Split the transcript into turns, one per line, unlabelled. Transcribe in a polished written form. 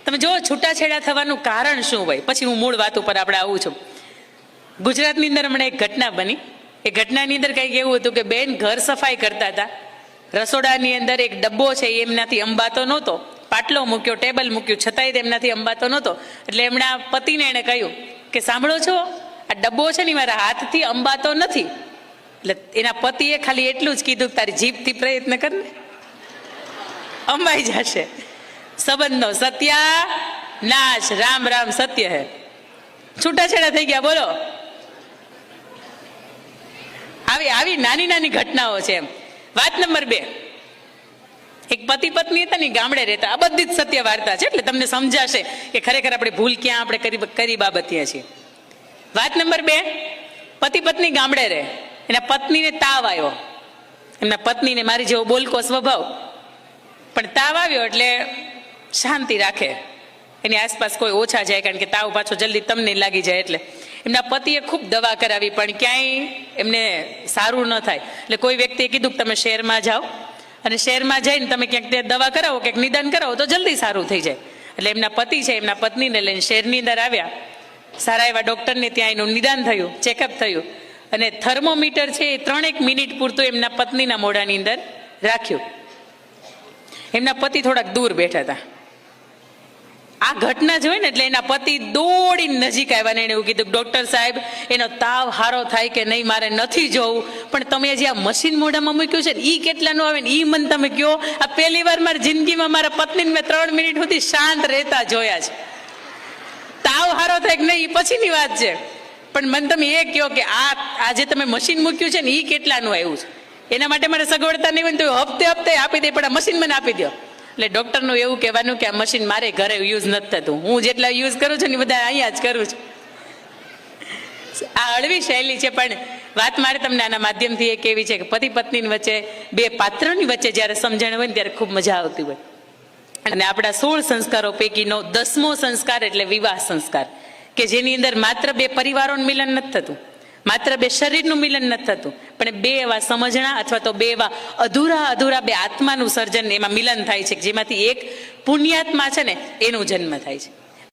તમે જો છૂટાછેડા થવાનું કારણ શું હોય, પછી હું મૂળ વાત ઉપર આપણે આવું છું. ગુજરાતની અંદર હમણાં એક ઘટના બની. એ ઘટનાની અંદર કંઈક એવું હતું કે બેન ઘર સફાઈ કરતા હતા. રસોડાની અંદર એક ડબ્બો છે એમનાથી અંબાતો નહોતો, પાટલો મૂક્યો, ટેબલ મૂક્યું, છતાંય તેમનાથી અંબાતો નહોતો. એટલે એમના પતિને એણે કહ્યું કે સાંભળો છો, આ ડબ્બો છે ને મારા હાથથી અંબાતો નથી. એટલે એના પતિએ ખાલી એટલું જ કીધું કે તારી જીભથી પ્રયત્ન કર ને, અંબાઈ જશે. સંબંધનો સત્યાનાશ, રામ રામ સત્ય હે. છૂટાછેડા થઈ ગયા. બોલો, આવી આવી નાની નાની ઘટનાઓ છે એમ. વાત નંબર 2, એક પતિ પત્ની હતા ને, ગામડે રહેતા. આ બધી જ સત્ય વાર્તા છે, એટલે તમને સમજાશે કે ખરેખર આપણે ભૂલ ક્યાં આપણે કરી બાબતીએ છીએ. વાત નંબર 2, પતિ પત્ની ગામડે રહે. એના પત્નીને તાવ આવ્યો. એમના પત્નીને મારી જેવો બોલકો સ્વભાવ, પણ તાવ આવ્યો એટલે શાંતિ રાખે, એની આસપાસ કોઈ ઓછા જાય, કારણ કે તાવ પાછો જલ્દી તમને લાગી જાય. એટલે એમના પતિએ ખૂબ દવા કરાવી, પણ ક્યાંય એમને સારું ન થાય. એટલે કોઈ વ્યક્તિએ કીધું કે તમે શહેરમાં જાઓ અને શહેરમાં જઈને તમે ક્યાંક તે દવા કરાવો, ક્યાંક નિદાન કરાવો તો જલ્દી સારું થઈ જાય. એટલે એમના પતિ છે એમના પત્નીને લઈને શહેરની અંદર આવ્યા. સારા એવા ડૉક્ટરને ત્યાં એનું નિદાન થયું, ચેકઅપ થયું, અને થર્મોમીટર છે એ 3 મિનિટ પૂરતું એમના પત્નીના મોઢાની અંદર રાખ્યું. એમના પતિ થોડાક દૂર બેઠા હતા. આ ઘટના જોઈ ને એટલે એના પતિ દોડીને નજીક આવ્યા ને એને એવું કીધું, ડૉક્ટર સાહેબ એનો તાવ સારો થાય કે નહીં મારે નથી જોવું, પણ તમે જે આ મશીન મોઢામાં મૂક્યું છે ને એ કેટલાનું આવે ને એ મને તમે કહો. આ પહેલી વાર મારી જિંદગીમાં મારા પત્નીને મેં 3 મિનિટ સુધી શાંત રહેતા જોયા છે. તાવ સારો થાય કે નહીં એ પછીની વાત છે, પણ મને તમે એ કહો કે આ જે તમે મશીન મૂક્યું છે ને એ કેટલાનું આવ્યું છે. એના માટે મારે સગવડતા નહીં હોય તો હપ્તે હપ્તે આપી દે, પણ આ મશીન મને આપી દો. એટલે ડૉક્ટરનું એવું કહેવાનું કે આ મશીન મારે ઘરે યુઝ નથી થતું, હું જેટલા યુઝ કરું છું ને બધા અહીંયા જ કરું છું. આ હળવી શૈલી છે, પણ વાત મારે તમને આના માધ્યમથી એ કેવી છે કે પતિ પત્નીની વચ્ચે, 2 પાત્રોની વચ્ચે જ્યારે સમજણ હોય ને ત્યારે ખૂબ મજા આવતી હોય. અને આપણા 16 સંસ્કારો પૈકીનો 10મો સંસ્કાર એટલે વિવાહ સંસ્કાર, કે જેની અંદર માત્ર 2 પરિવારોનું મિલન નથી થતું, માત્ર 2 શરીરનું મિલન નથી થતું, પણ 2 એવા સમજણા અથવા તો 2 એવા અધૂરા 2 આત્માનું સર્જન એમાં મિલન થાય છે, જેમાંથી એક પુણ્યાત્મા છે ને એનો જન્મ થાય છે.